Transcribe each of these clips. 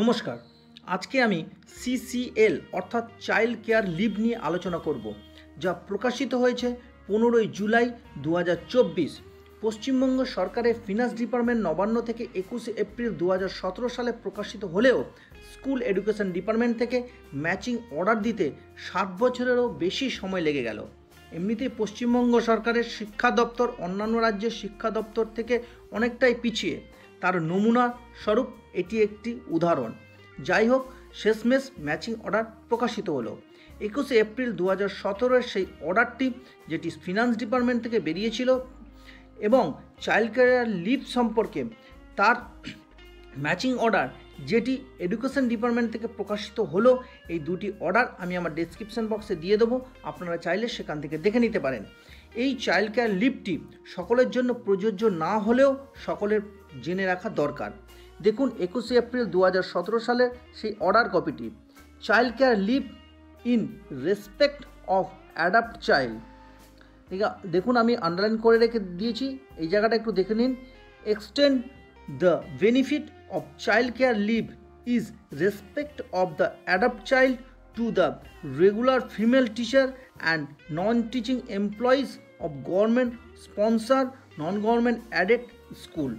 নমস্কার। আজকে আমি সিসিএল অর্থাৎ চাইল্ড কেয়ার লিভ নিয়ে আলোচনা করব, যা প্রকাশিত হয়েছে 15ই জুলাই 2024। পশ্চিমবঙ্গ সরকারের ফিনান্স ডিপার্টমেন্ট নবান্ন থেকে 21 এপ্রিল 2017 সালে প্রকাশিত হলেও স্কুল এডুকেশন ডিপার্টমেন্ট থেকে ম্যাচিং অর্ডার দিতে 7 বছরেরও বেশি সময় লেগে গেল। এমনিতেই পশ্চিমবঙ্গ সরকারের শিক্ষা দপ্তর অন্যান্য রাজ্যের শিক্ষা দপ্তর থেকে অনেকটাই পিছিয়ে, তার নমুনা স্বরূপ এটি একটি উদাহরণ। যাই হোক, শেষমেশ ম্যাচিং অর্ডার প্রকাশিত হলো 21 এপ্রিল 2017-এর সেই অর্ডারটি, যেটি ফিনান্স ডিপার্টমেন্ট থেকে বেরিয়েছিল এবং চাইল্ড কেয়ার লিভ সম্পর্কে তার ম্যাচিং অর্ডার যেটি এডুকেশন ডিপার্টমেন্ট থেকে প্রকাশিত হলো। এই দুটি অর্ডার আমি আমার ডেসক্রিপশন বক্সে দিয়ে দেবো, আপনারা চাইলে সেখান থেকে দেখে নিতে পারেন। এই চাইল্ড কেয়ার লিভটি সকলের জন্য প্রযোজ্য না হলেও সকলের জেনে রাখা দরকার। দেখুন 21 এপ্রিল 2017 সালের সেই অর্ডার কপিটি। Child care leave in respect of adopt child. দেখুন আমি আন্ডারলাইন করে রেখে দিয়েছি, এই জায়গাটা একটু দেখে নিন। Extend the benefit of child care leave is respect of the adopt child to the regular female teacher and non-teaching employees of government sponsor non-government aided school।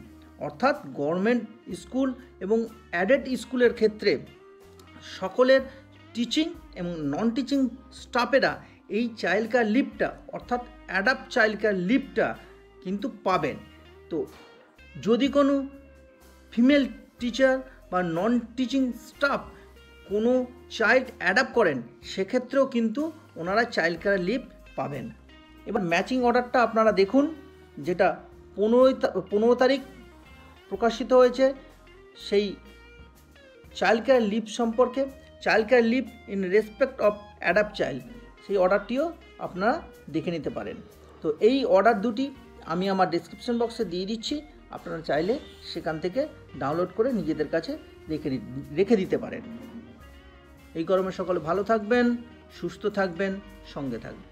অর্থাৎ গভর্নমেন্ট স্কুল এবং অ্যাডেড স্কুলের ক্ষেত্রে সকলের টিচিং এবং non teaching স্টাফেরা এই child care লিভটা অর্থাৎ adapt child care লিভটা কিন্তু পাবেন। তো যদি কোনো ফিমেল টিচার বা নন টিচিং স্টাফ কোনো চাইল্ড অ্যাডাপ্ট করেন, সেক্ষেত্রেও কিন্তু ওনারা চাইল্ড কেয়ার লিভ পাবেন। এবার ম্যাচিং অর্ডারটা আপনারা দেখুন, যেটা 15 তারিখ প্রকাশিত হয়েছে সেই চাইল্ড কেয়ার লিভ সম্পর্কে, child care leave in respect of adopt child, সেই অর্ডারটিও আপনারা দেখে নিতে পারেন। তো এই অর্ডার দুটি আমি আমার ডেসক্রিপশন বক্সে দিয়ে দিচ্ছি, আপনারা চাইলে সেখান থেকে ডাউনলোড করে নিজেদের কাছে রেখে দিতে পারেন। এই গরমে সকলে ভালো থাকবেন, সুস্থ থাকবেন, সঙ্গে থাকবেন।